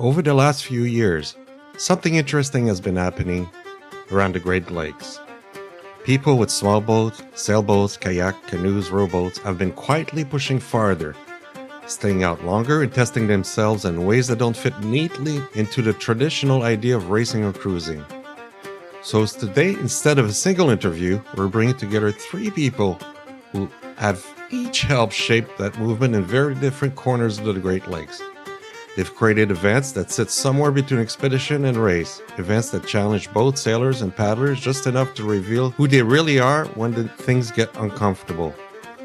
Over the last few years, something interesting has been happening around the Great Lakes. People with small boats, sailboats, kayak, canoes, rowboats have been quietly pushing farther, staying out longer and testing themselves in ways that don't fit neatly into the traditional idea of racing or cruising. So today, instead of a single interview, we're bringing together three people who have each helped shape that movement in very different corners of the Great Lakes. They've created events that sit somewhere between expedition and race, events that challenge both sailors and paddlers just enough to reveal who they really are when things get uncomfortable.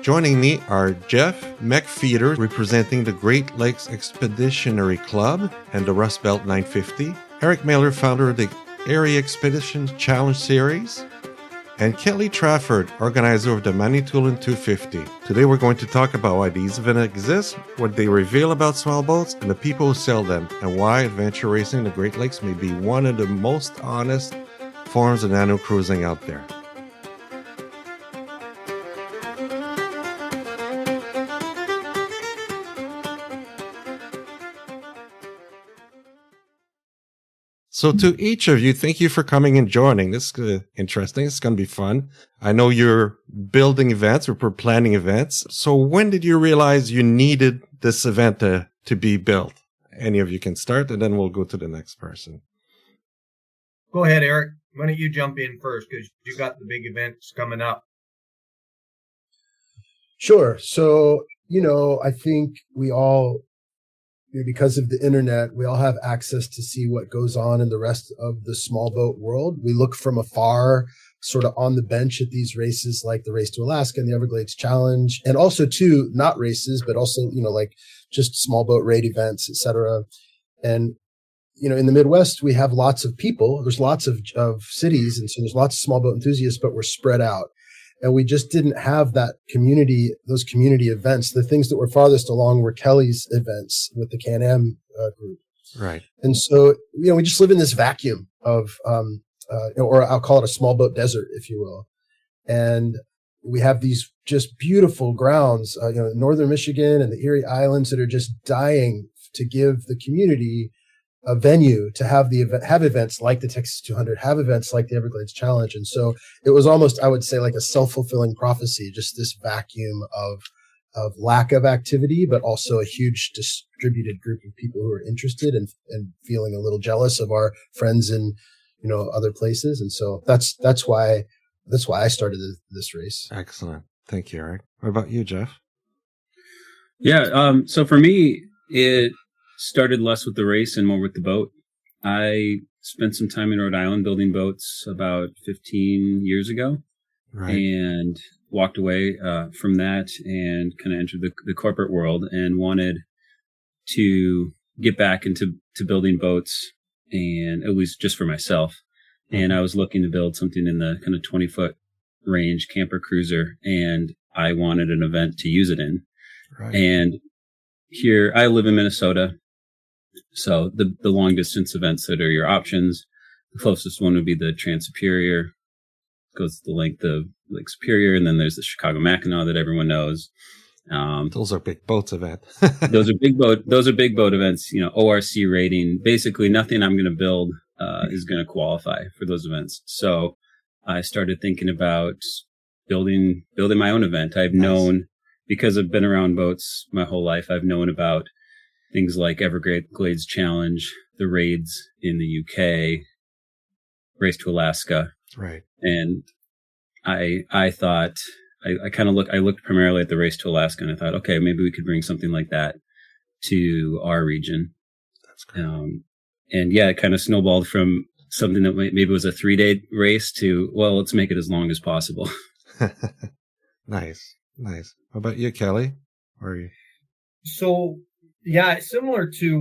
Joining me are Jeff McFeeder, representing the Great Lakes Expeditionary Club and the Rust Belt 950, Eric Mailer, founder of the Area Expedition Challenge Series, and Kelly Trafford, organizer of the Manitoulin 250. Today we're going to talk about why these events exist, what they reveal about small boats, and the people who sail them, and why adventure racing in the Great Lakes may be one of the most honest forms of nano cruising out there. So to each of you, thank you for coming and joining. This is interesting. It's going to be fun. I know you're building events or planning events. So when did you realize you needed this event to be built? Any of you can start, and then we'll go to the next person. Go ahead, Eric. Why don't you jump in first, because you got the big events coming up. Sure. So, I think we all, because of the internet, we all have access to see what goes on in the rest of the small boat world. We look from afar, sort of on the bench at these races like the Race to Alaska and the Everglades Challenge, and also too, not races, but also, like just small boat raid events, etc. And, in the Midwest, we have lots of people. There's lots of cities, and so there's lots of small boat enthusiasts, but we're spread out. And we just didn't have that community, those community events. The things that were farthest along were Kelly's events with the Can-Am group. Right. And so, we just live in this vacuum of, or I'll call it a small boat desert, if you will. And we have these just beautiful grounds, northern Michigan and the Erie Islands that are just dying to give the community a venue to have events like the Texas 200, have events like the Everglades Challenge. And so it was almost, I would say, like a self-fulfilling prophecy, just this vacuum of lack of activity, but also a huge distributed group of people who are interested and feeling a little jealous of our friends in, other places. And so that's why I started this race. Excellent. Thank you, Eric. What about you, Jeff? Yeah. So for me, it started less with the race and more with the boat. I spent some time in Rhode Island building boats about 15 years ago, right, and walked away from that and kind of entered the corporate world and wanted to get back into building boats, and at least just for myself. Mm-hmm. And I was looking to build something in the kind of 20-foot range camper cruiser, and I wanted an event to use it in. Right. And here, I live in Minnesota. So the long distance events that are your options, the closest one would be the Trans-Superior, goes the length of Lake Superior, and then there's the Chicago Mackinac that everyone knows. Those are big boats events. Those are big boat events. ORC rating. Basically, nothing I'm going to build is going to qualify for those events. So I started thinking about building my own event. I've known, because I've been around boats my whole life, I've known about things like Everglades Challenge, the raids in the UK, Race to Alaska. Right. And I thought, I looked primarily at the Race to Alaska, and I thought, okay, maybe we could bring something like that to our region. That's great. And yeah, it kind of snowballed from something that maybe was a 3-day race to, well, let's make it as long as possible. Nice. How about you, Kelly? Or are you? So, yeah, similar to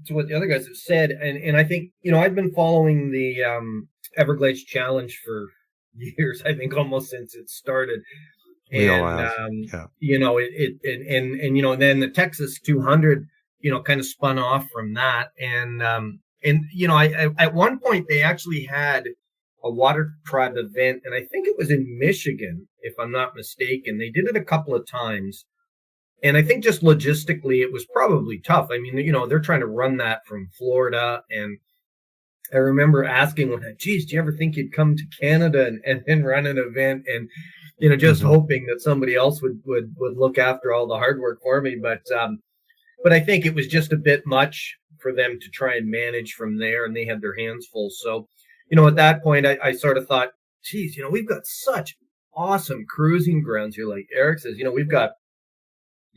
what the other guys have said, and I think I've been following the Everglades Challenge for years. I think almost since it started. We all have. Yeah. And then the Texas 200, kind of spun off from that, and I at one point they actually had a water tribe event, and I think it was in Michigan, if I'm not mistaken. They did it a couple of times. And I think just logistically, it was probably tough. I mean, they're trying to run that from Florida. And I remember asking one time, geez, do you ever think you'd come to Canada and then run an event? And, just hoping that somebody else would look after all the hard work for me. But I think it was just a bit much for them to try and manage from there, and they had their hands full. So, at that point, I sort of thought, geez, we've got such awesome cruising grounds here. Like Eric says, we've got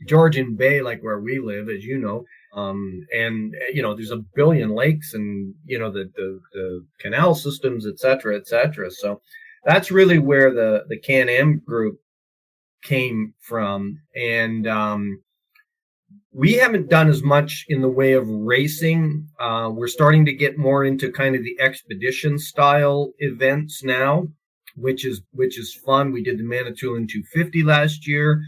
Georgian Bay, like where we live, as you know, and there's a billion lakes, and the canal systems, et cetera, et cetera. So that's really where the Can-Am group came from, and we haven't done as much in the way of racing. We're starting to get more into kind of the expedition style events now, which is fun. We did the Manitoulin 250 last year,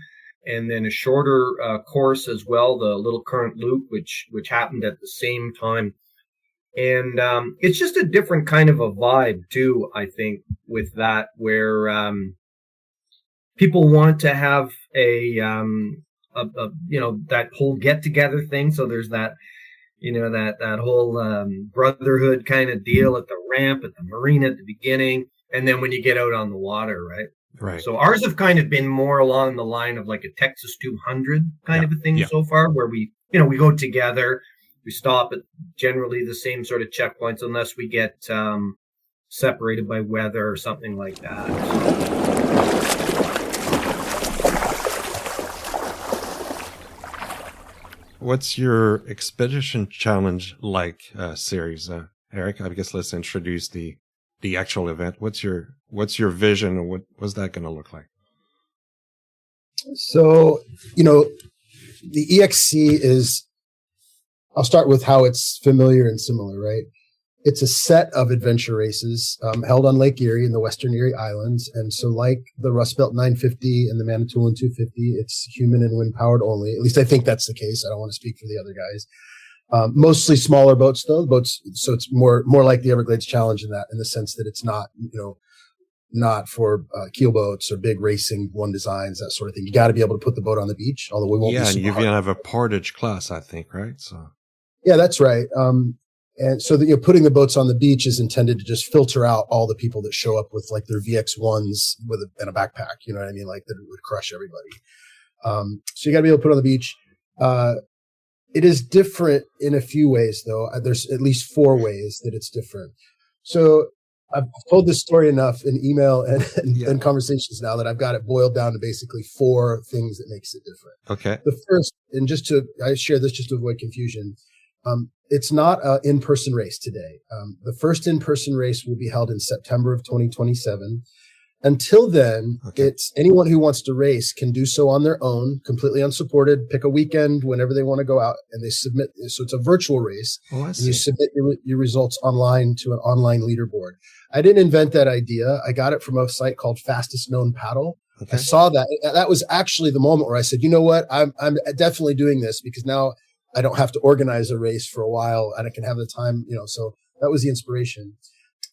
and then a shorter course as well, the Little Current Loop, which happened at the same time. And it's just a different kind of a vibe too, I think, with that, where people want to have that whole get together thing. So there's that, that whole brotherhood kind of deal at the ramp, at the marina at the beginning, and then when you get out on the water, right? Right. So ours have kind of been more along the line of like a Texas 200 kind of a thing so far, where we go together, we stop at generally the same sort of checkpoints, unless we get separated by weather or something like that. What's your expedition challenge like series, Eric? I guess let's introduce the actual event. What's your vision, and what's that going to look like? So, the EXC is, I'll start with how it's familiar and similar, right? It's a set of adventure races held on Lake Erie in the Western Erie Islands. And so like the Rust Belt 950 and the Manitoulin 250, it's human and wind powered only. At least I think that's the case. I don't want to speak for the other guys. Mostly smaller boats though. So it's more like the Everglades Challenge in the sense that it's not for keel boats or big racing one designs, that sort of thing. You got to be able to put the boat on the beach, although we won't be. Yeah, and you even have a portage class, I think, right? So. Yeah, that's right. And so that putting the boats on the beach is intended to just filter out all the people that show up with like their VX1s and a backpack. You know what I mean? Like that would crush everybody. So you got to be able to put it on the beach. It is different in a few ways, though. There's at least 4 ways that it's different. So I've told this story enough in email and conversations now that I've got it boiled down to basically 4 things that makes it different. Okay. The first, and I share this just to avoid confusion. It's not an in-person race today. The first in-person race will be held in September of 2027. Until then, It's anyone who wants to race can do so on their own, completely unsupported, pick a weekend whenever they want to go out, and they submit. So it's a virtual race. Oh, I see. And you submit your results online to an online leaderboard. I didn't invent that idea. I got it from a site called Fastest Known Paddle. Okay. I saw that. That was actually the moment where I said, you know what? I'm definitely doing this because now I don't have to organize a race for a while and I can have the time, so that was the inspiration.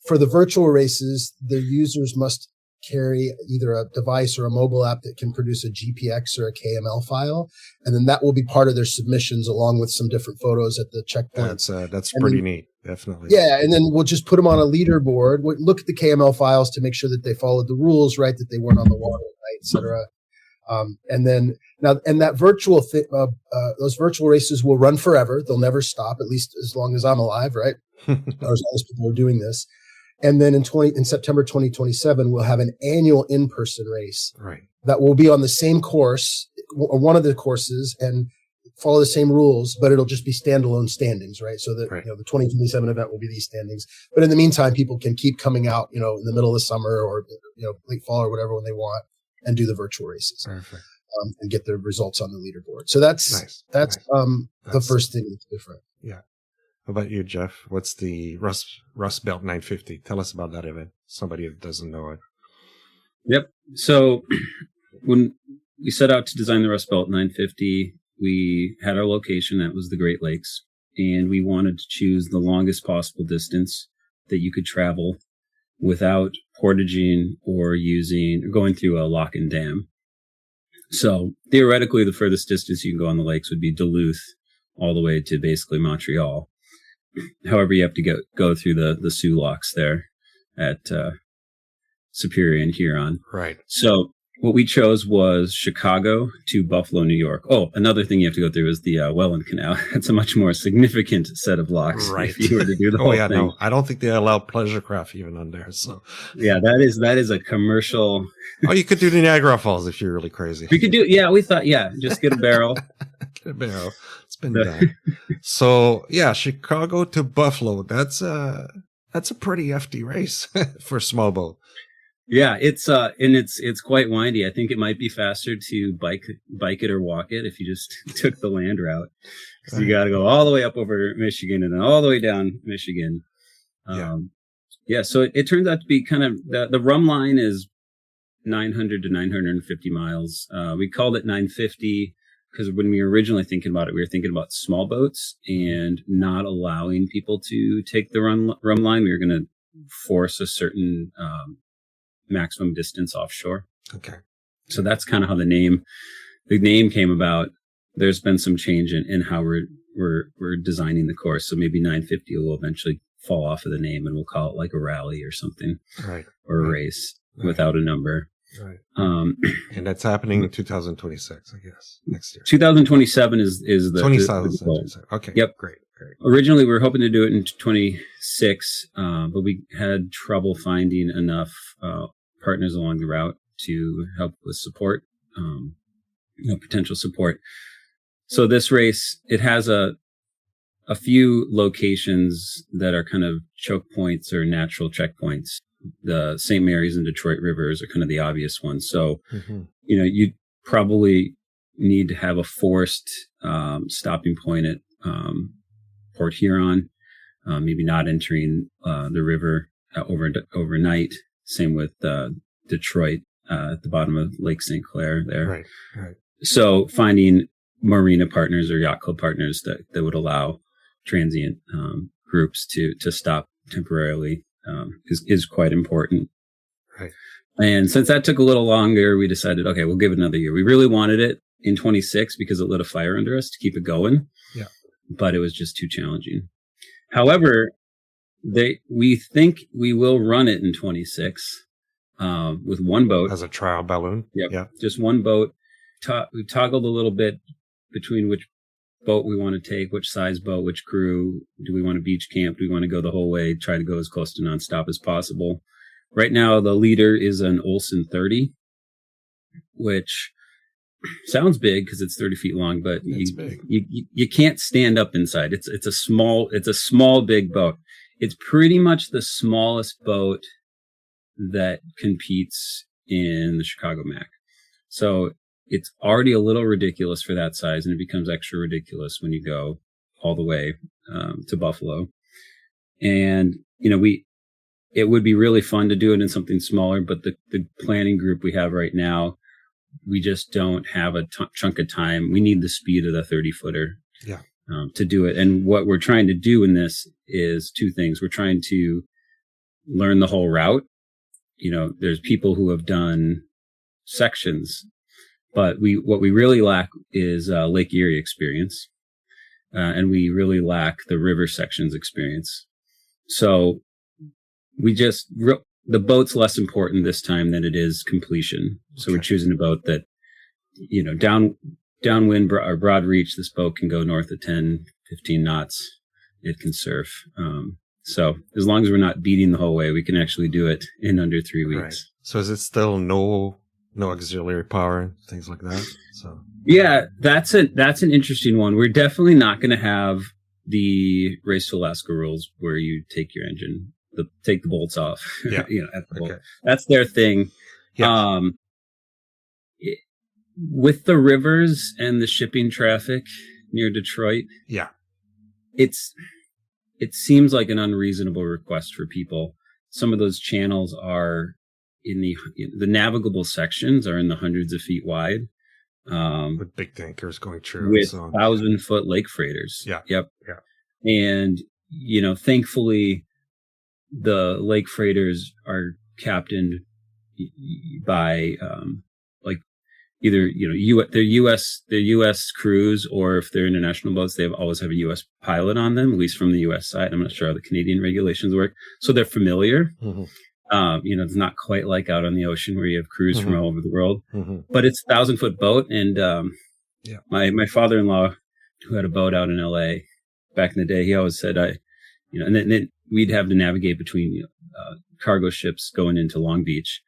For the virtual races, the users must carry either a device or a mobile app that can produce a GPX or a KML file. And then that will be part of their submissions along with some different photos at the checkpoint. That's pretty neat. Definitely. Yeah. And then we'll just put them on a leaderboard. We'll look at the KML files to make sure that they followed the rules, right? That they weren't on the water, right, et cetera. And then now, and that virtual those virtual races will run forever. They'll never stop, at least as long as I'm alive, right? Or as long as people are doing this. And then in September 2027, we'll have an annual in-person race. Right. That will be on the same course, or one of the courses, and follow the same rules, but it'll just be standalone standings, right? So that the 2027 event will be these standings. But in the meantime, people can keep coming out, in the middle of the summer or late fall or whatever when they want, and do the virtual races. Perfect. And get their results on the leaderboard. So that's nice. The first thing that's different. Yeah. How about you, Jeff? What's the Rust Belt 950? Tell us about that event. Somebody that doesn't know it. Yep. So when we set out to design the Rust Belt 950, we had our location. That was the Great Lakes. And we wanted to choose the longest possible distance that you could travel without portaging or going through a lock and dam. So theoretically, the furthest distance you can go on the lakes would be Duluth all the way to basically Montreal. However, you have to go through the Sioux locks there at Superior and Huron. Right. So what we chose was Chicago to Buffalo, New York. Oh, another thing you have to go through is the Welland Canal. It's a much more significant set of locks. Right. If you were to do the whole thing. No, I don't think they allow pleasure craft even on there. So yeah, that is a commercial. Oh, you could do the Niagara Falls if you're really crazy. We could do. Yeah, we thought. Yeah, just get a barrel. Get a barrel. It's been done. So yeah, Chicago to Buffalo. That's a pretty hefty race for small boat. Yeah, it's quite windy. I think it might be faster to bike it or walk it if you just took the land route. So you got to go all the way up over Michigan and then all the way down Michigan. So it turns out to be kind of the rum line is 900 to 950 miles. We called it 950 because when we were originally thinking about it, we were thinking about small boats and not allowing people to take the rum line. We were going to force a certain maximum distance offshore. Okay. So that's kind of how the name came about. There's been some change in how we're designing the course. So maybe 950 will eventually fall off of the name and we'll call it like a rally or something. Right. Or a race without a number. Right. And that's happening in 2026, I guess, next year. 2027 is the 2027. Okay. Yep. Great. Originally, we were hoping to do it in 26, but we had trouble finding enough partners along the route to help with support, potential support. So this race, it has a few locations that are kind of choke points or natural checkpoints. The St. Mary's and Detroit rivers are kind of the obvious ones. So, you probably need to have a forced stopping point at Port Huron, maybe not entering the river overnight. Same with Detroit at the bottom of Lake St. Clair there. Right. So finding marina partners or yacht club partners that would allow transient groups to stop temporarily is quite important. Right. And since that took a little longer, we decided, okay, we'll give it another year. We really wanted it in 26 because it lit a fire under us to keep it going. Yeah. But it was just too challenging. However, we think we will run it in 26 with one boat. As a trial balloon? Yep. Yeah. Just one boat. We've toggled a little bit between which boat we want to take, which size boat, which crew. Do we want to beach camp? Do we want to go the whole way, try to go as close to nonstop as possible? Right now, the leader is an Olsen 30, which sounds big because it's 30 feet long, but you can't stand up inside. It's a small, big boat. It's pretty much the smallest boat that competes in the Chicago Mac. So it's already a little ridiculous for that size, and it becomes extra ridiculous when you go all the way to Buffalo. And, it would be really fun to do it in something smaller, but the planning group we have right now, we just don't have a chunk of time. We need the speed of the 30-footer to do it. And what we're trying to do in this is two things. We're trying to learn the whole route. There's people who have done sections, but what we really lack is Lake Erie experience. And we really lack the river sections experience. So the boat's less important this time than it is completion. So we're choosing a boat that, downwind or broad reach, this boat can go north of 10, 15 knots. It can surf. So as long as we're not beating the whole way, we can actually do it in under 3 weeks. Right. So is it still no auxiliary power, things like that? So yeah, that's an interesting one. We're definitely not going to have the Race to Alaska rules where you take your engine, take the bolts off. Yeah. At the bolt. That's their thing. Yeah. With the rivers and the shipping traffic near Detroit, yeah, it seems like an unreasonable request for people. Some of those channels are in the navigable sections are in the hundreds of feet wide. With big tankers going through. With 1,000-foot lake freighters. Yeah. Yep. Yeah. And, thankfully, the lake freighters are captained by, either, they're U.S. crews, or if they're international boats, they always have a U.S. pilot on them, at least from the U.S. side. I'm not sure how the Canadian regulations work. So they're familiar. Mm-hmm. It's not quite like out on the ocean where you have crews Mm-hmm. from all over the world, Mm-hmm. but it's a 1,000-foot boat. And Yeah. my father-in-law, who had a boat out in L.A. back in the day, he always said, and then we'd have to navigate between cargo ships going into Long Beach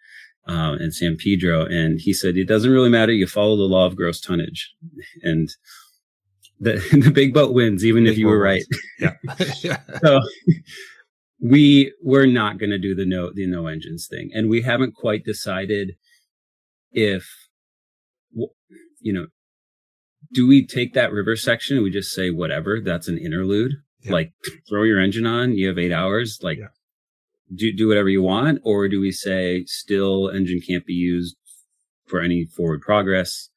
and San Pedro. And he said, it doesn't really matter. You follow the law of gross tonnage, and the big boat wins, even if you were right. Yeah. Yeah. So we're not going to do the no engines thing. And we haven't quite decided if, do we take that river section and we just say, whatever, that's an interlude, like throw your engine on, you have 8 hours, like do whatever you want? Or do we say still engine can't be used for any forward progress?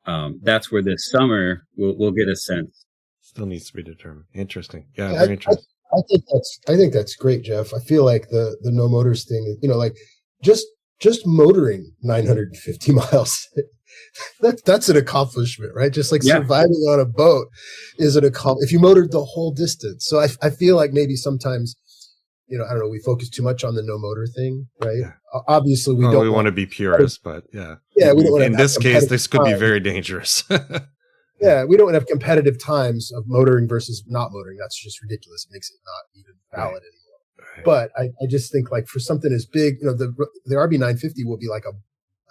That's where this summer we'll get a sense. Still needs to be determined. Interesting. Yeah, very interesting. I think that's great, Jeff. I feel like the no motors thing, like just motoring 950 miles. That's an accomplishment, right? Just like surviving on a boat is an accomplishment if you motored the whole distance. So I feel like maybe sometimes, I don't know, we focus too much on the no motor thing, right? Yeah. Obviously, we want to be purists, but we don't want to. In this case, this could be very dangerous. Yeah, we don't want to have competitive times of motoring versus not motoring. That's just ridiculous. It makes it not even valid anymore. Right. But I just think like for something as big, the RB 950 will be like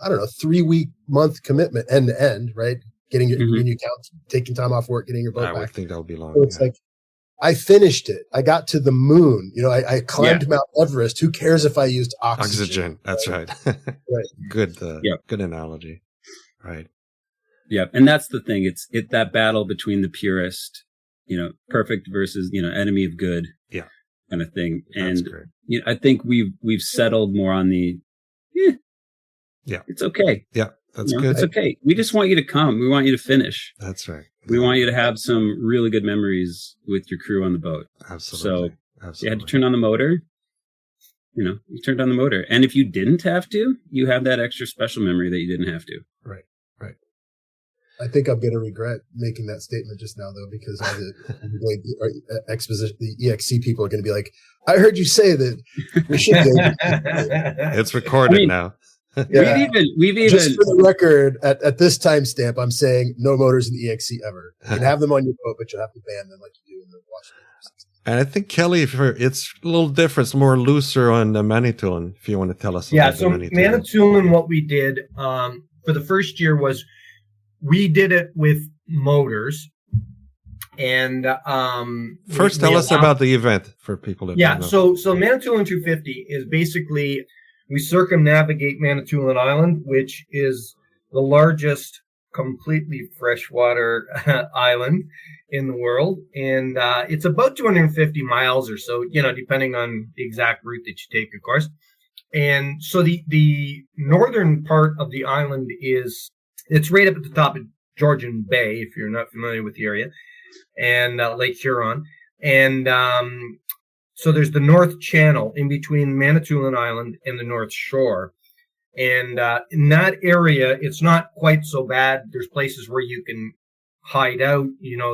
3-week month commitment end to end, right? Getting your new account, taking time off work, getting your boat back. I would think that would be long. So it's like, I finished it. I got to the moon. I climbed Mount Everest. Who cares if I used oxygen? That's right. Right. Good analogy. Right. Yeah. And that's the thing. It's that battle between the purist, perfect versus, enemy of good. Yeah. Kind of thing. That's and, great. I think we've settled more on the, it's okay. Yeah. That's good. It's okay. We just want you to come. We want you to finish. That's right. We want you to have some really good memories with your crew on the boat. Absolutely. So you had to turn on the motor. You turned on the motor. And if you didn't have to, you have that extra special memory that you didn't have to. Right. I think I'm going to regret making that statement just now, though, because all the exposition, the EXC people are going to be like, I heard you say that we should do It's recorded now. Yeah. We've even just for the record, at this timestamp, I'm saying no motors in the EXC ever. You can have them on your boat, but you'll have to ban them like you do in the Washington. And I think Kelly, it's a little different, it's more looser on the Manitoulin. If you want to tell us, about so Manitoulin, what we did for the first year was we did it with motors, and first tell us about the event for people that don't know. So Manitoulin 250 is basically we circumnavigate Manitoulin Island, which is the largest completely freshwater island in the world, and it's about 250 miles or so, depending on the exact route that you take, of course. And so the northern part of the island it's right up at the top of Georgian Bay, if you're not familiar with the area, and Lake Huron. And so there's the North Channel in between Manitoulin Island and the North Shore. And in that area, it's not quite so bad. There's places where you can hide out.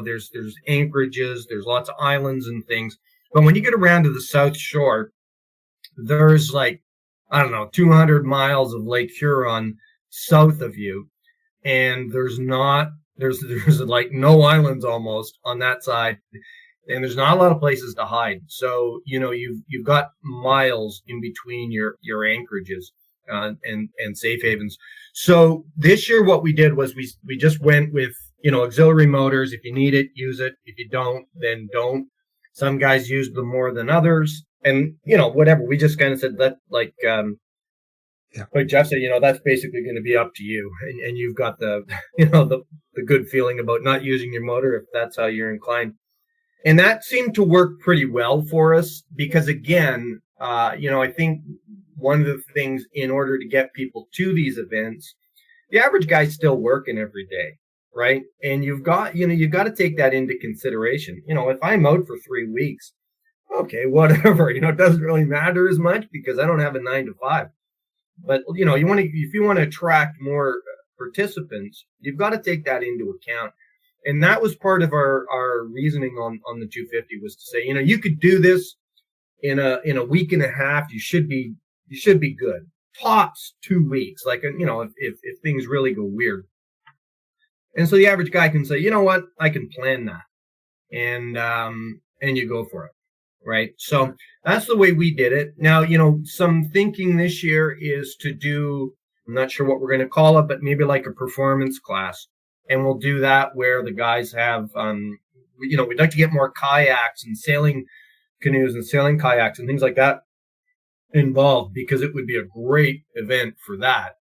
There's anchorages, there's lots of islands and things. But when you get around to the South Shore, there's 200 miles of Lake Huron south of you. And there's like no islands almost on that side, and there's not a lot of places to hide. So you've got miles in between your anchorages and safe havens. So this year what we did was we just went with auxiliary motors. If you need it, use it. If you don't, then don't. Some guys used them more than others, and whatever. We just kind of said that But Jeff said, that's basically going to be up to you, and you've got the good feeling about not using your motor if that's how you're inclined. And that seemed to work pretty well for us because, again, I think one of the things in order to get people to these events, the average guy's still working every day, right? And you've got to take that into consideration. If I'm out for 3 weeks, okay, whatever, it doesn't really matter as much because I don't have a 9 to 5. But if you want to attract more participants, you've got to take that into account. And that was part of our reasoning on the 250 was to say, you could do this in a week and a half. You should be good. Tops 2 weeks, like, if things really go weird. And so the average guy can say, you know what, I can plan that. And you go for it. Right. So that's the way we did it. Now, some thinking this year is to do, I'm not sure what we're going to call it, but maybe like a performance class. And we'll do that where the guys have, we'd like to get more kayaks and sailing canoes and sailing kayaks and things like that involved, because it would be a great event for that.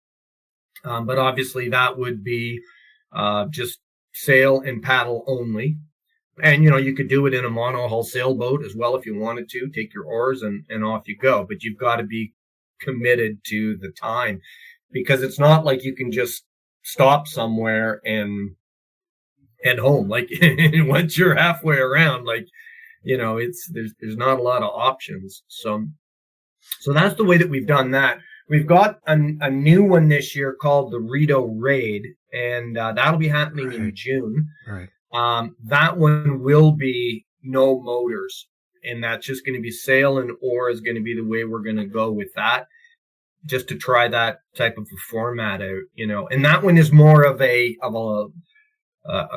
But obviously that would be just sail and paddle only. And, you could do it in a monohull sailboat as well if you wanted to. Take your oars and off you go. But you've got to be committed to the time, because it's not like you can just stop somewhere and head home. Like, once you're halfway around, like, there's not a lot of options. So that's the way that we've done that. We've got a new one this year called the Rito Raid, and that'll be happening in June. Right. That one will be no motors, and that's just going to be sail and oar is going to be the way we're going to go with that, just to try that type of a format out, and that one is more of a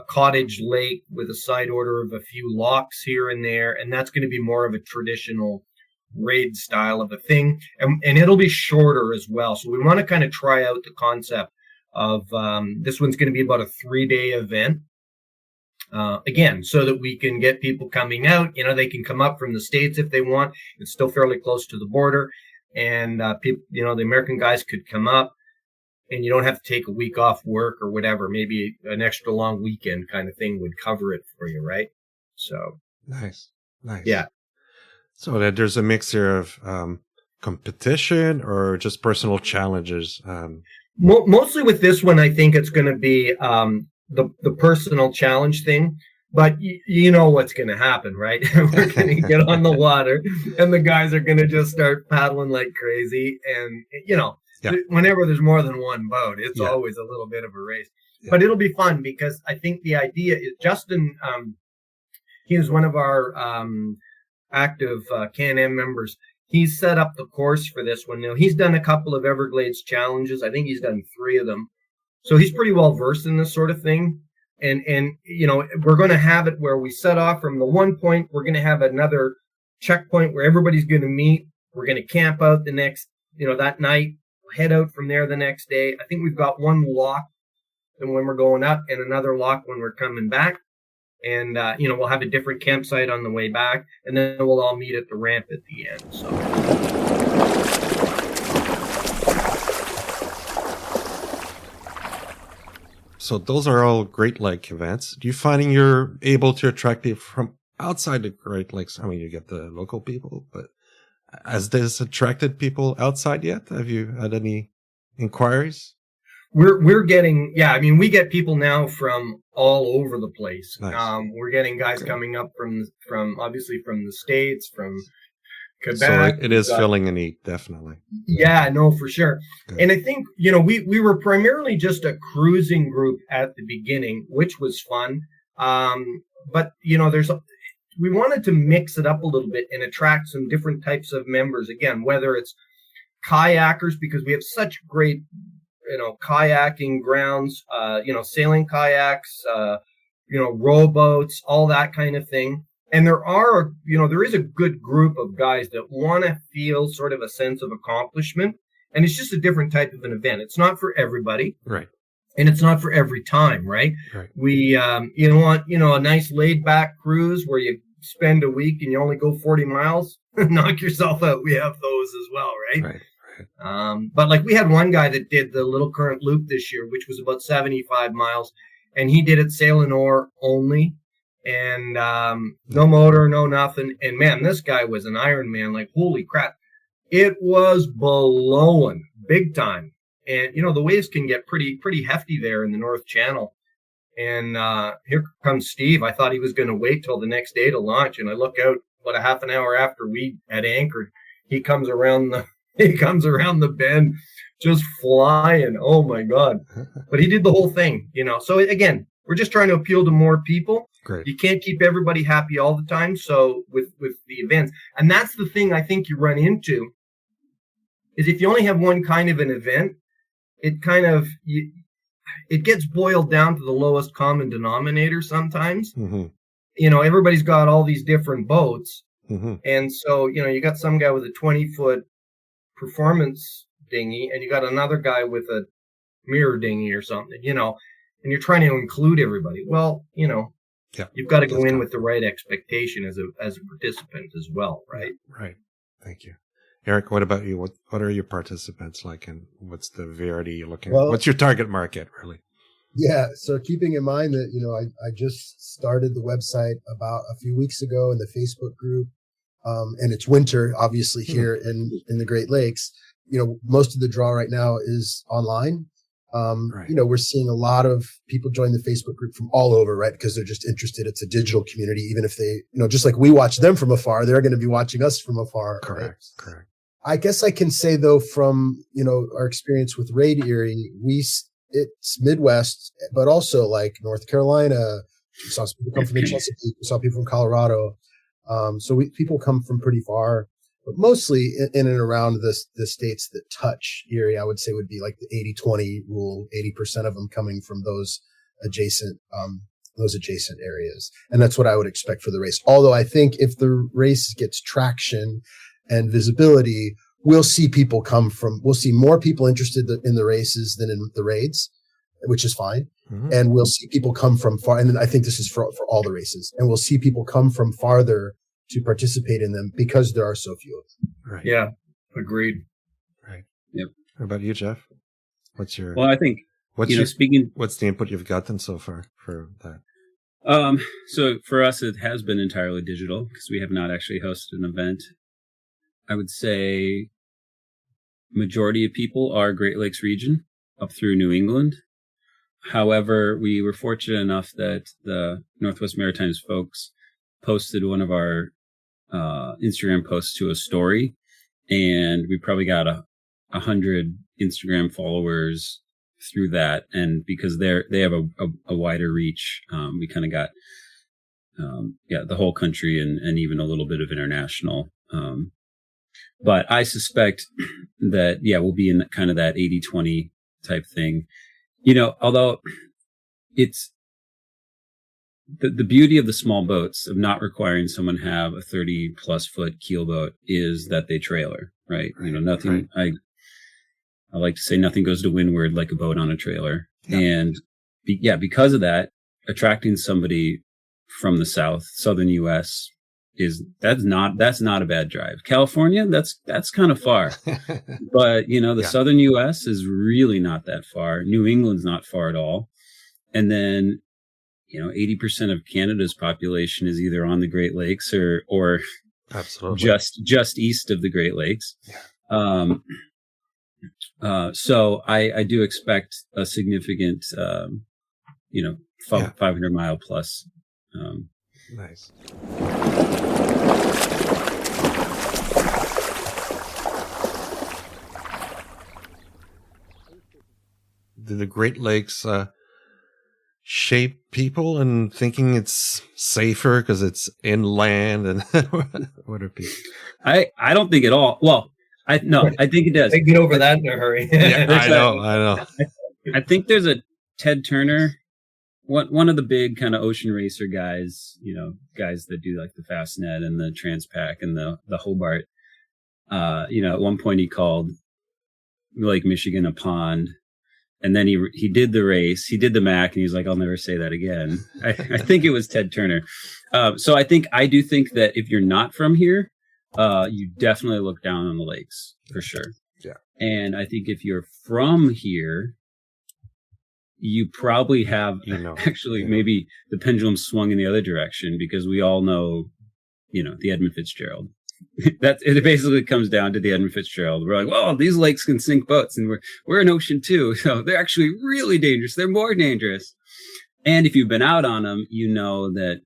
cottage lake with a side order of a few locks here and there, and that's going to be more of a traditional raid style of a thing, and it'll be shorter as well. So we want to kind of try out the concept of this one's going to be about a 3-day event. Again, so that we can get people coming out. They can come up from the States if they want. It's still fairly close to the border. And people, the American guys could come up, and you don't have to take a week off work or whatever. Maybe an extra long weekend kind of thing would cover it for you, right? So nice. Yeah. So that there's a mixture of competition or just personal challenges. Mostly with this one, I think it's going to be the personal challenge thing, but you know what's going to happen, right? We're going to get on the water, and the guys are going to just start paddling like crazy. And, whenever there's more than one boat, it's always a little bit of a race. Yeah. But it'll be fun, because I think the idea is Justin, he is one of our active Can-Am members. He's set up the course for this one. Now, he's done a couple of Everglades challenges. I think he's done 3 of them. So he's pretty well versed in this sort of thing. And we're going to have it where we set off from the one point. We're going to have another checkpoint where everybody's going to meet. We're going to camp out the next, that night, head out from there the next day. I think we've got one lock when we're going up and another lock when we're coming back. And, we'll have a different campsite on the way back, and then we'll all meet at the ramp at the end. So those are all Great Lake events. Do you finding you're able to attract people from outside the Great Lakes? I mean, you get the local people, but has this attracted people outside yet? Have you had any inquiries? We're getting, we get people now from all over the place. Nice. We're getting guys coming up from obviously from the States, from Quebec. So it is filling a need, definitely. Yeah, no, for sure. Good. And I think, we were primarily just a cruising group at the beginning, which was fun. But, we wanted to mix it up a little bit and attract some different types of members. Again, whether it's kayakers, because we have such great, kayaking grounds, sailing kayaks, rowboats, all that kind of thing. And there is a good group of guys that want to feel sort of a sense of accomplishment. And it's just a different type of an event. It's not for everybody. Right. And it's not for every time, right? Right. We, want, a nice laid back cruise where you spend a week and you only go 40 miles, knock yourself out. We have those as well, right? Right. But like we had one guy that did the Little Current Loop this year, which was about 75 miles, and he did it sail and oar only, and no motor, no nothing. And man, this guy was an Iron Man. Like, holy crap. It was blowing big time. And, the waves can get pretty hefty there in the North Channel. And here comes Steve. I thought he was going to wait till the next day to launch. And I look out about a half an hour after we had anchored. He comes around the bend, just flying. Oh my God. But he did the whole thing, So again, we're just trying to appeal to more people. Great. You can't keep everybody happy all the time. So with the events, and that's the thing I think you run into is if you only have one kind of an event, it kind of, it gets boiled down to the lowest common denominator sometimes. Mm-hmm. Everybody's got all these different boats. Mm-hmm. And so, you got some guy with a 20-foot performance dinghy and you got another guy with a mirror dinghy or something, and you're trying to include everybody. Well, Yeah, you've got to go in with the right expectation as a participant as well, right? Right. Thank you. Eric, what about you? What are your participants like, and what's the variety you're looking at? What's your target market, really? Yeah. So keeping in mind that, I just started the website about a few weeks ago in the Facebook group, and it's winter, obviously, here in the Great Lakes. Most of the draw right now is online. Right. We're seeing a lot of people join the Facebook group from all over, right? Because they're just interested. It's a digital community. Even if they, just like we watch them from afar, they're going to be watching us from afar. Correct. Right? Correct. I guess I can say though, from, our experience with Raid Erie, it's Midwest, but also like North Carolina. We saw some people come from the Chesapeake. We saw people from Colorado. So people come from pretty far. But mostly in and around the states that touch Erie, I would say would be like the 80-20 rule, 80% of them coming from those adjacent areas. And that's what I would expect for the race. Although I think if the race gets traction and visibility, we'll see more people interested in the races than in the raids, which is fine. Mm-hmm. And we'll see people come from far. And I think this is for all the races. And we'll see people come from farther to participate in them because there are so few of them. Right. Yeah. Agreed. Right. Yep. What about you, Jeff? Well, I think, what's the input you've gotten so far for that? So for us, it has been entirely digital because we have not actually hosted an event. I would say majority of people are Great Lakes region up through New England. However, we were fortunate enough that the Northwest Maritimes folks posted one of our Instagram posts to a story, and we probably got 100 Instagram followers through that. And because they have a wider reach, we kind of got the whole country and even a little bit of international. But I suspect that we'll be in kind of that 80-20 type thing. Although it's the beauty of the small boats of not requiring someone have a 30+ foot keel boat is that they trailer, right? Nothing, right. I like to say nothing goes to windward like a boat on a trailer. Yeah. And because of that, attracting somebody from the southern US that's not a bad drive. California, that's kind of far, but the southern US is really not that far. New England's not far at all. And then, 80% of Canada's population is either on the Great Lakes or absolutely just east of the Great Lakes. Yeah. So I do expect a significant, 500 mile plus. Nice. Do the Great Lakes shape people and thinking it's safer because it's inland? And what are people? I don't think at all. Well, I think it does. They get over that in a hurry. Yeah, I know. I think there's a Ted Turner, one of the big kind of ocean racer guys, guys that do like the Fastnet and the Transpac and the Hobart. At one point he called Lake Michigan a pond. And then he did the race, he did the Mac, and he's like, I'll never say that again. I think it was Ted Turner. So I do think that if you're not from here, you definitely look down on the lakes for sure. Yeah. And I think if you're from here, you probably have maybe the pendulum swung in the other direction because we all know, the Edmund Fitzgerald. It basically comes down to the Edmund Fitzgerald. We're like, well, these lakes can sink boats, and we're an ocean too, so they're actually really dangerous. They're more dangerous. And if you've been out on them, you know that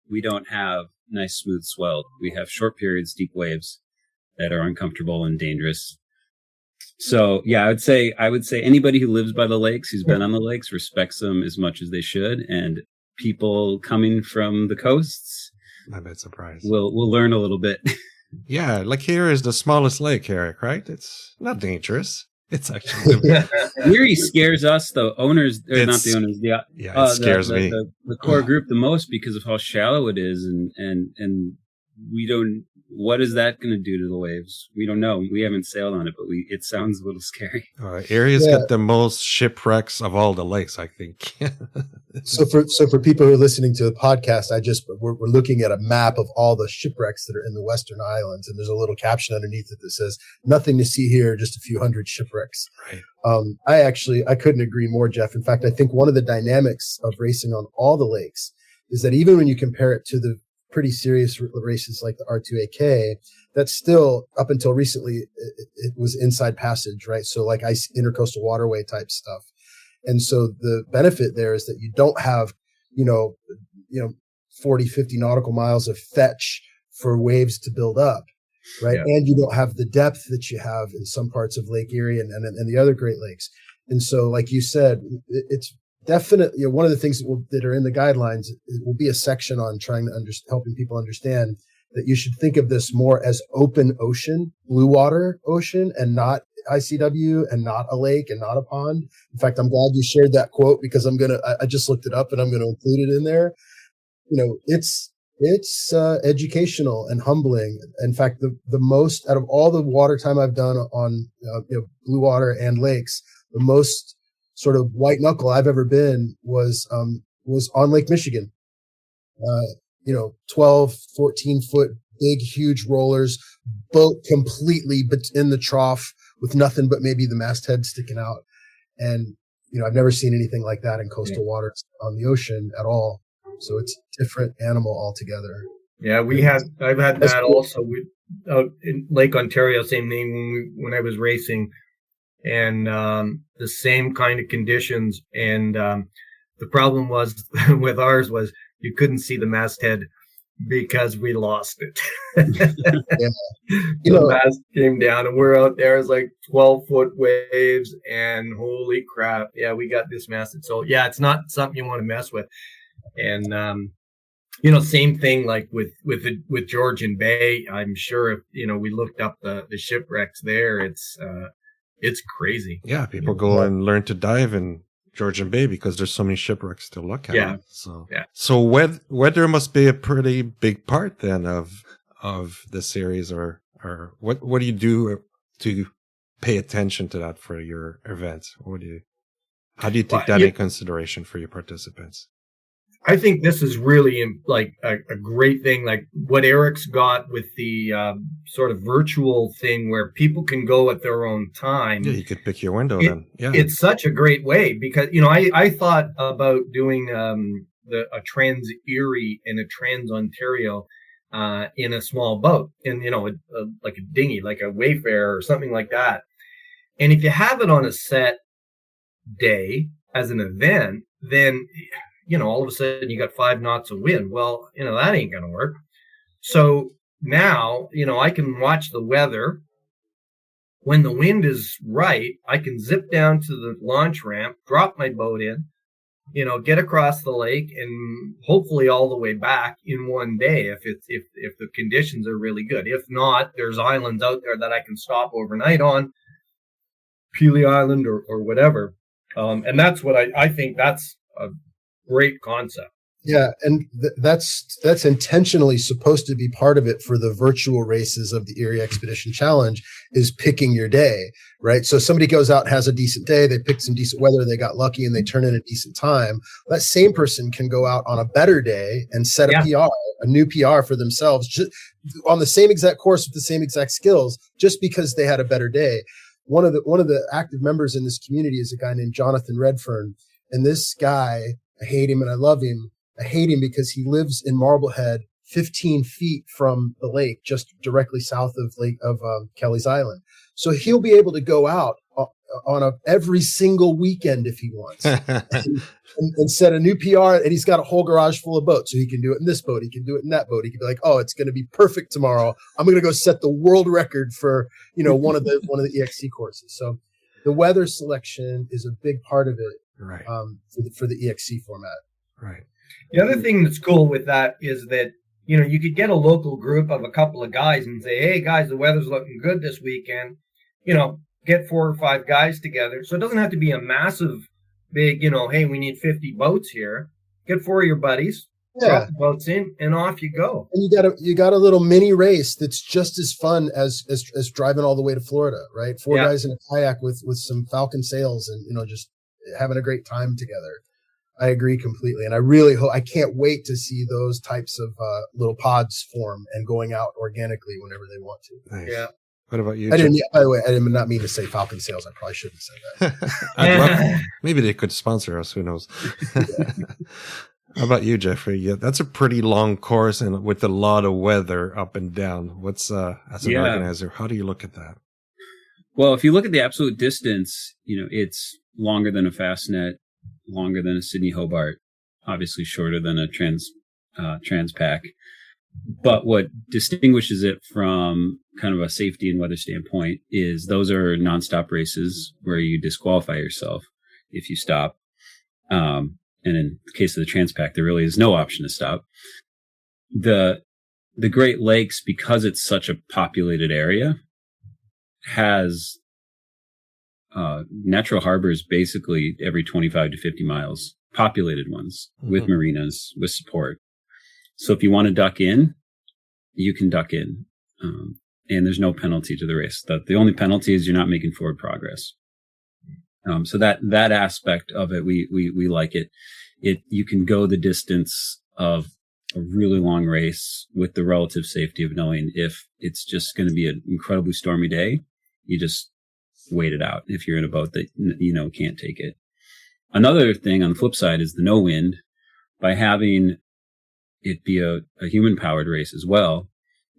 we don't have nice smooth swell. We have short periods, deep waves that are uncomfortable and dangerous. So yeah, I would say anybody who lives by the lakes, who's been on the lakes, respects them as much as they should. And people coming from the coasts I'm a bit surprised. will learn a little bit. Yeah, like here is the smallest lake, Eric, right? It's not dangerous. It's actually Erie scares us, the owners, or not It's- the owners, yeah, it scares me. The core group the most because of how shallow it is, and we don't. What is that going to do to the waves? We don't know. We haven't sailed on it, but it sounds a little scary. Erie's Yeah. got the most shipwrecks of all the lakes, I think. So for people who are listening to the podcast, we're looking at a map of all the shipwrecks that are in the Western Islands, and there's a little caption underneath it that says, "Nothing to see here, just a few hundred shipwrecks." Right. I couldn't agree more, Jeff. In fact, I think one of the dynamics of racing on all the lakes is that even when you compare it to the pretty serious races like the R2AK, that's still, up until recently, it was inside passage, right? So like intercoastal waterway type stuff. And so the benefit there is that you don't have, 40, 50 nautical miles of fetch for waves to build up, right? Yeah. And you don't have the depth that you have in some parts of Lake Erie and the other Great Lakes. And so, like you said, it's definitely one of the things that are in the guidelines. It will be a section on trying to helping people understand that you should think of this more as open ocean, blue water ocean, and not ICW, and not a lake and not a pond. In fact, I'm glad you shared that quote because I just looked it up and I'm going to include it in there. It's educational and humbling. In fact, the most out of all the water time I've done on blue water and lakes, the most sort of white knuckle I've ever been was on Lake Michigan. 12, 14 foot, big, huge rollers, boat completely but in the trough with nothing but maybe the masthead sticking out. And, I've never seen anything like that in coastal waters on the ocean at all. So it's a different animal altogether. Yeah, I've had that also out in Lake Ontario, same thing when I was racing, and the same kind of conditions. And the problem was with ours was you couldn't see the masthead because we lost it. Yeah. The mast came down and we're out there. It's like 12-foot waves, and holy crap. Yeah, we got dismasted. So yeah, it's not something you want to mess with. And, same thing like with Georgian Bay. I'm sure if, we looked up the shipwrecks there, it's crazy. Yeah, people go and learn to dive in Georgian Bay because there's so many shipwrecks to look at. Yeah. So weather must be a pretty big part then of the series, or what do you do to pay attention to that for your event? How do you take that in consideration for your participants? I think this is really like a great thing, like what Eric's got with the sort of virtual thing where people can go at their own time. Yeah, you could pick your window then. Yeah, it's such a great way because I thought about doing a Trans Erie and a Trans Ontario in a small boat, in like a dinghy, like a Wayfarer or something like that. And if you have it on a set day as an event, then all of a sudden you got 5 knots of wind. Well, that ain't going to work. So now, I can watch the weather. When the wind is right, I can zip down to the launch ramp, drop my boat in, get across the lake and hopefully all the way back in one day if the conditions are really good. If not, there's islands out there that I can stop overnight on, Pelee Island or whatever. And that's what I think that's a great concept. Yeah, and that's intentionally supposed to be part of it for the virtual races of the Erie Expedition Challenge, is picking your day, right? So somebody goes out and has a decent day, they picked some decent weather, they got lucky, and they turn in a decent time. That same person can go out on a better day and set a PR, a new PR for themselves, just on the same exact course with the same exact skills, just because they had a better day. One of the active members in this community is a guy named Jonathan Redfern, and this guy, I hate him and I love him. I hate him because he lives in Marblehead, 15 feet from the lake, just directly south of Kelly's Island. So he'll be able to go out on every single weekend if he wants, and set a new PR. And he's got a whole garage full of boats, so he can do it in this boat, he can do it in that boat. He can be like, oh, it's going to be perfect tomorrow. I'm going to go set the world record for one of the EXC courses. So the weather selection is a big part of it, Right. For the EXC format. Right. The other thing that's cool with that is that, you could get a local group of a couple of guys and say, hey, guys, the weather's looking good this weekend. Get 4 or 5 guys together. So it doesn't have to be a massive, big, hey, we need 50 boats here. Get 4 of your buddies, drop the boats in, and off you go. And you got a little mini race that's just as fun as driving all the way to Florida, right? 4 guys in a kayak with some Falcon sails and, just having a great time together. I agree completely. And I really hope, I can't wait to see those types of little pods form and going out organically whenever they want to. Nice. Yeah. What about you? By the way, I did not mean to say Falcon Sales. I probably shouldn't say that. Maybe they could sponsor us. Who knows? How about you, Jeffrey? Yeah, that's a pretty long course and with a lot of weather up and down. What's as an organizer, how do you look at that? Well, if you look at the absolute distance, it's longer than a Fastnet, longer than a Sydney Hobart, obviously shorter than a Transpac. But what distinguishes it from kind of a safety and weather standpoint is those are nonstop races where you disqualify yourself if you stop. And in the case of the Transpac, there really is no option to stop. The Great Lakes, because it's such a populated area, has natural harbors basically every 25 to 50 miles, populated ones with marinas, with support. So if you want to duck in, you can duck in. And there's no penalty to the race. The only penalty is you're not making forward progress. So that aspect of it, we like it. You can go the distance of a really long race with the relative safety of knowing if it's just going to be an incredibly stormy day, you just wait it out. If you're in a boat that, can't take it. Another thing on the flip side is the no wind. By having it be a human powered race as well,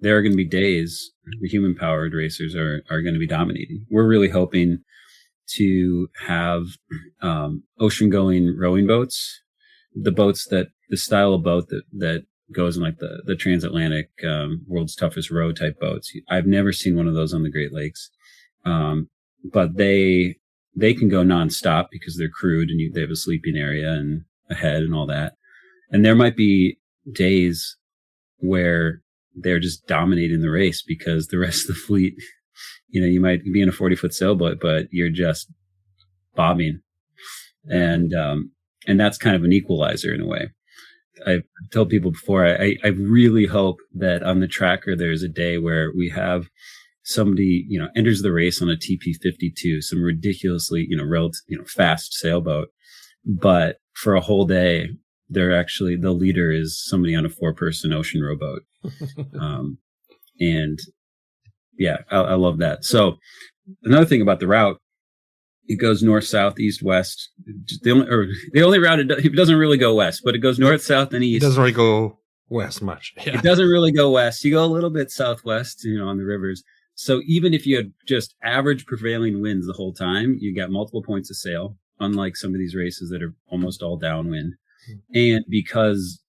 there are going to be days the human powered racers are going to be dominating. We're really hoping to have ocean going rowing boats, the style of boat that goes in like the transatlantic world's toughest row type boats. I've never seen one of those on the Great Lakes, but they can go nonstop because they're crewed and they have a sleeping area and a head and all that. And there might be days where they're just dominating the race because the rest of the fleet, you might be in a 40-foot sailboat, but you're just bobbing. And that's kind of an equalizer in a way. I've told people before, I really hope that on the tracker, there's a day where we have somebody, enters the race on a TP52, some ridiculously, fast sailboat. But for a whole day, the leader is somebody on a 4-person ocean rowboat. And yeah, I love that. So another thing about the route, it goes north, south, east, west. The only route it doesn't really go west, but it goes north, south, and east. It doesn't really go west much. Yeah. It doesn't really go west. You go a little bit southwest, on the rivers. So even if you had just average prevailing winds the whole time, you got multiple points of sail, unlike some of these races that are almost all downwind. And because,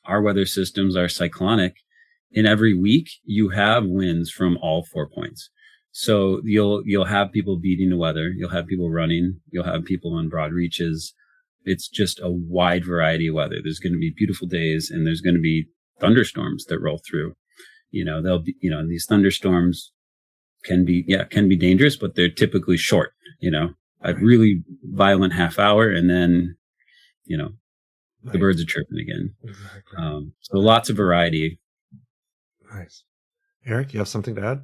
our weather systems are cyclonic, in every week you have winds from all 4 points. So you'll have people beating the weather. You'll have people running. You'll have people on broad reaches. It's just a wide variety of weather. There's going to be beautiful days and there's going to be thunderstorms that roll through. They'll be, these thunderstorms can be dangerous, but they're typically short, a really violent half hour. And then, the birds are chirping again. Exactly. So lots of variety. Nice. Eric, you have something to add?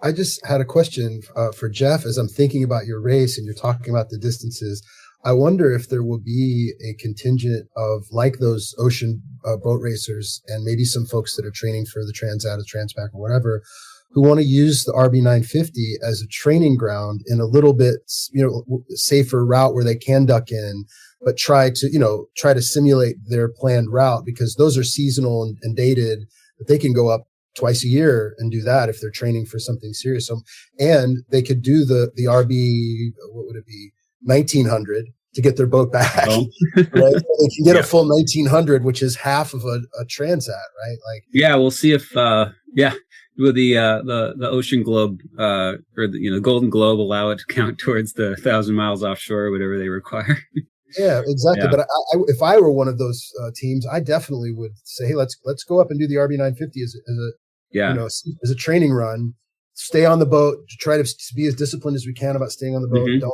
I just had a question for Jeff as I'm thinking about your race and you're talking about the distances. I wonder if there will be a contingent of like those ocean boat racers and maybe some folks that are training for the Transat or Transpac or whatever who want to use the RB950 as a training ground in a little bit, safer route where they can duck in, but try to simulate their planned route because those are seasonal and dated, but they can go up twice a year and do that if they're training for something serious. And they could do the RB, what would it be, 1900 to get their boat back. Oh. Right? They can get a full 1900, which is half of a Transat, right? Like, yeah, we'll see if will the Ocean Globe or the Golden Globe allow it to count towards the 1,000 miles offshore or whatever they require. Yeah, exactly. Yeah. But if I were one of those teams, I definitely would say, hey, let's go up and do the RB 950 as a training run. Stay on the boat, try to be as disciplined as we can about staying on the boat. Mm-hmm.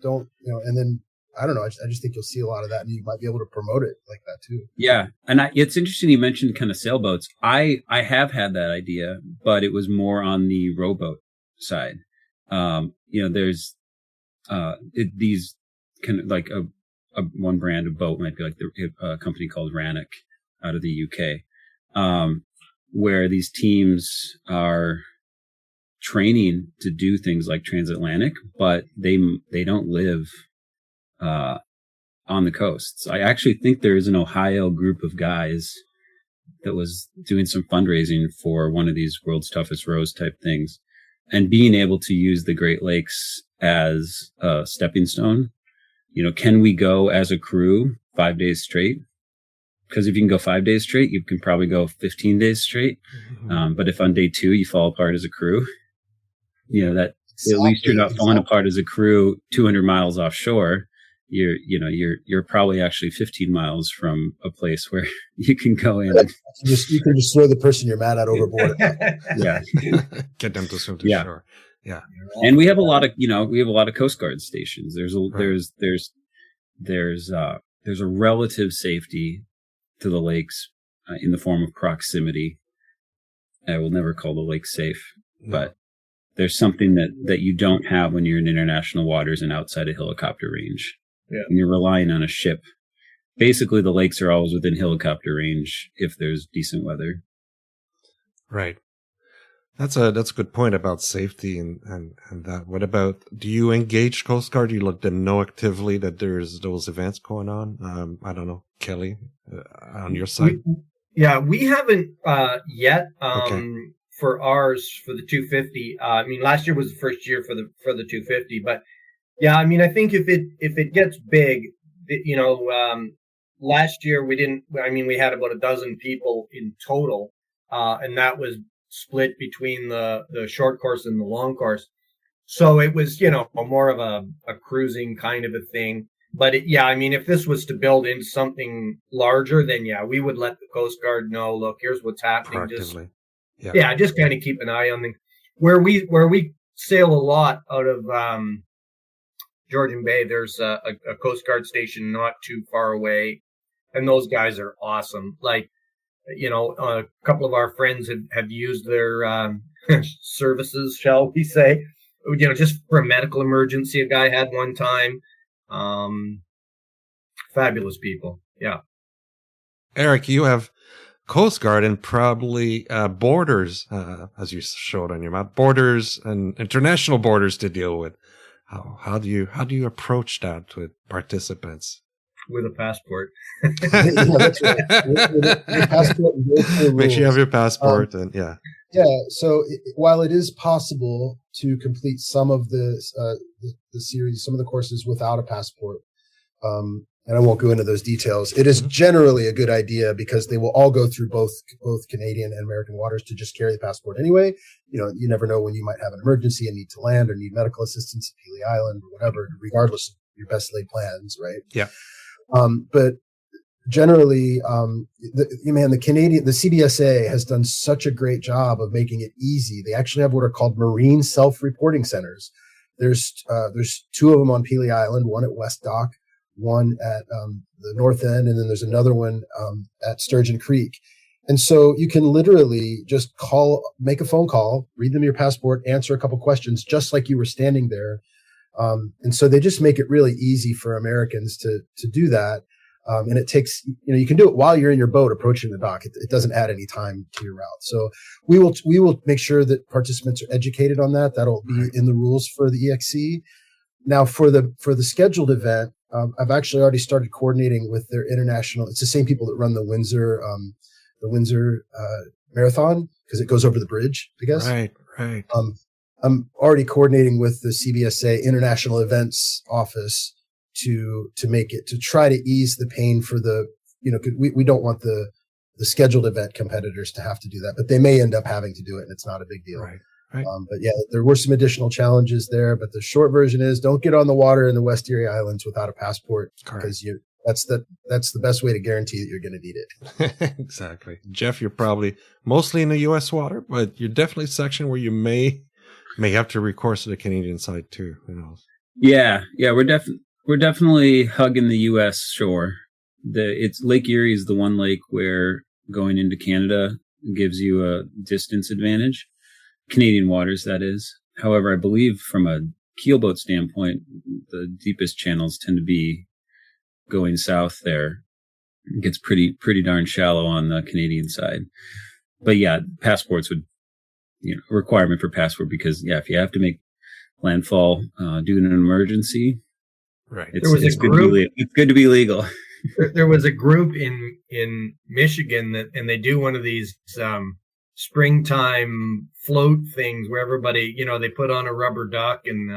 Don't and then I don't know. I just think you'll see a lot of that, and you might be able to promote it like that too. Yeah, and it's interesting you mentioned kind of sailboats. I have had that idea, but it was more on the rowboat side. There's these kind of like a one brand of boat might be like a company called Rannoch out of the UK, where these teams are training to do things like transatlantic, but they don't live on the coasts. I actually think there is an Ohio group of guys that was doing some fundraising for one of these world's toughest rows type things, and being able to use the Great Lakes as a stepping stone. Can we go as a crew 5 days straight? Because if you can go 5 days straight, you can probably go 15 days straight. Mm-hmm. But if on day 2 you fall apart as a crew, that at least you're not falling apart as a crew 200 miles offshore. You're probably actually 15 miles from a place where you can go in. You can just throw the person you're mad at overboard. Yeah. Get them to swim to shore. Yeah. And we have a lot of Coast Guard stations. There's a relative safety to the lakes in the form of proximity. I will never call the lake safe, but there's something that you don't have when you're in international waters and outside a helicopter range. Yeah. And you're relying on a ship. Basically, the lakes are always within helicopter range if there's decent weather. Right. That's a good point about safety and that. What about, do you engage Coast Guard? Do you let them know actively that there's those events going on? I don't know, Kelly, on your side? We haven't yet. Okay. For ours, for the 250. Last year was the first year for the 250, but yeah, I think if it gets big, last year we had about a dozen people in total, and that was split between the short course and the long course. So it was, more of a cruising kind of a thing. But if this was to build into something larger, then we would let the Coast Guard know, look, here's what's happening. Proactively. Just kind of keep an eye on things. Where we sail a lot out of Georgian Bay, there's a Coast Guard station not too far away, and those guys are awesome. Like, a couple of our friends have used their services, shall we say, just for a medical emergency. A guy had one time. Fabulous people. Yeah. Eric, you have Coast Guard and probably borders, as you showed on your map, borders and international borders to deal with. How do you approach that with participants? With a passport. That's right. With a passport and go through the Make sure you rules. have your passport Yeah. So while it is possible to complete some of the series, some of the courses without a passport, and I won't go into those details, it is generally a good idea because they will all go through both Canadian and American waters to just carry the passport anyway. You never know when you might have an emergency and need to land or need medical assistance at Pelee Island or whatever, regardless of your best laid plans, right? Yeah. But generally, the CBSA has done such a great job of making it easy. They actually have what are called marine self-reporting centers. There's two of them on Pelee Island, one at West Dock, one at the north end, and then there's another one at Sturgeon Creek. And so you can literally just make a phone call, read them your passport, answer a couple questions, just like you were standing there. And so they just make it really easy for Americans to do that. And it takes, you can do it while you're in your boat approaching the dock. It doesn't add any time to your route. So we will make sure that participants are educated on that. That'll be in the rules for the EXC. Now for the scheduled event, I've actually already started coordinating with their international. It's the same people that run the Windsor marathon because it goes over the bridge, I guess. Right. I'm already coordinating with the CBSA International Events Office to try to ease the pain for the, 'cause we don't want the scheduled event competitors to have to do that, but they may end up having to do it, and it's not a big deal. Right. But yeah, there were some additional challenges there, but the short version is don't get on the water in the West Erie Islands without a passport, because that's the best way to guarantee that you're going to need it. Exactly. Jeff, you're probably mostly in the U.S. water, but you're definitely a section where you may have to recourse to the Canadian side too. Who knows? Yeah. We're definitely hugging the U.S. shore. It's Lake Erie is the one lake where going into Canada gives you a distance advantage. Canadian waters, that is. However, I believe from a keelboat standpoint, the deepest channels tend to be going south there. It gets pretty darn shallow on the Canadian side. But yeah, passports would, requirement for passport, because if you have to make landfall due to an emergency, right? It's good to be legal. There was a group in Michigan and they do one of these springtime float things where everybody, they put on a rubber duck and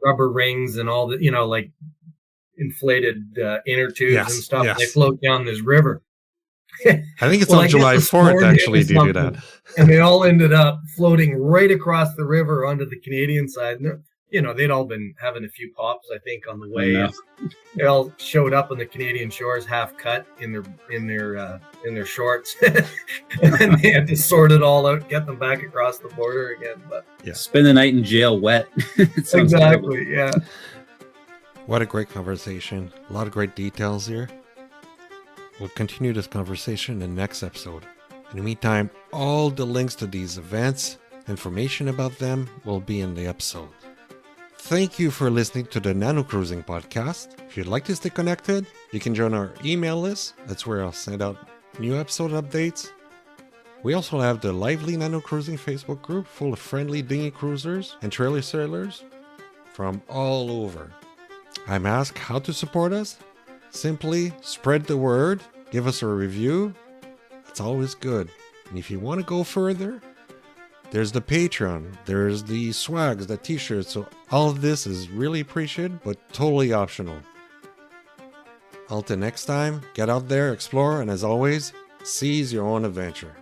rubber rings and all the, like inflated inner tubes and stuff. Yes. And they float down this river. I think it's on July 4th, actually, they do that. And they all ended up floating right across the river onto the Canadian side. And they'd all been having a few pops, I think, on the way. Yeah. They all showed up on the Canadian shores, half cut in their shorts, and they had to sort it all out, get them back across the border again. But spend the night in jail wet. Exactly. Yeah. What a great conversation! A lot of great details here. We'll continue this conversation in the next episode. In the meantime, all the links to these events, information about them, will be in the episode. Thank you for listening to the Nano Cruising Podcast. If you'd like to stay connected, you can join our email list. That's where I'll send out new episode updates. We also have the Lively Nano Cruising Facebook group full of friendly dinghy cruisers and trailer sailors from all over. I'm asked how to support us. Simply spread the word, give us a review. It's always good. And if you want to go further, there's the Patreon, there's the swags, the t-shirts. So all of this is really appreciated, but totally optional. Until next time, get out there, explore, and as always, seize your own adventure.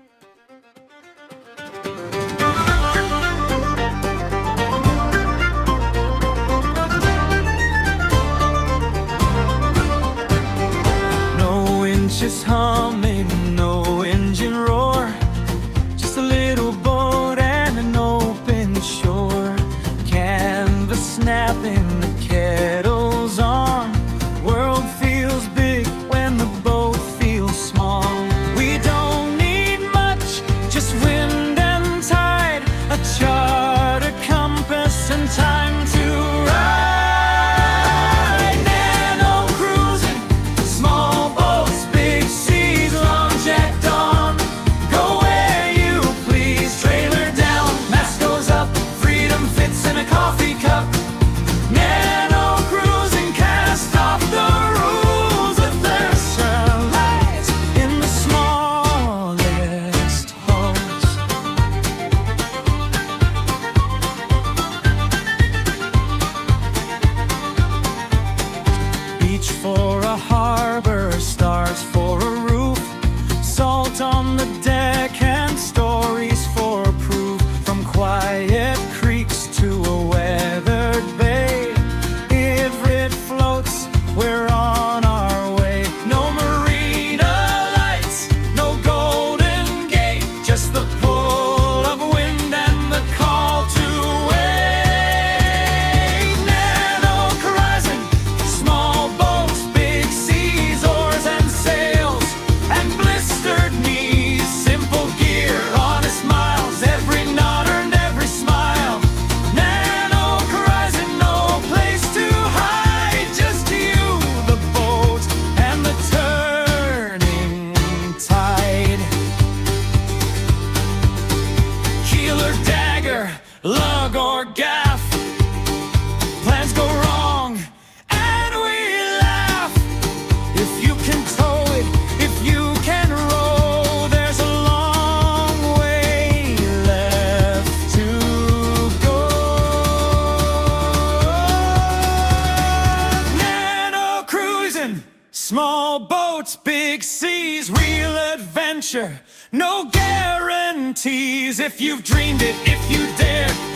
No inches humming, no engine roar, just a little boat and an open shore. Canvas snapping, the kettle's on. World feels big when the boat feels small. We don't need much, just wind and tide, a chart, a compass, and time to ride. Nano cruising, small boats, big seas, long jack dawn. Go where you please, trailer down, mast goes up, freedom fits in a coffee cup. Nano cruising, cast off the rules, if there's sunlight in the smallest holes. Beach for a harbor, stars for a roof, salt on the deck and stories for proof. From quiet creeks to a weathered bay, if it floats, we're on our way. No marina lights, no golden gate, just the pull of wind and the call to wait. Nano horizon, small boats, big seas, oars and sails, and blistered knees, simple gear, honest miles, every nod earned every smile. Nano horizon, no place to hide, just you, the boat, and the turning tide. Keel or dagger, lug or gaff, plans go wrong and we laugh. If you can tow it, if you can row, there's a long adventure. No guarantees if you've dreamed it, if you dare.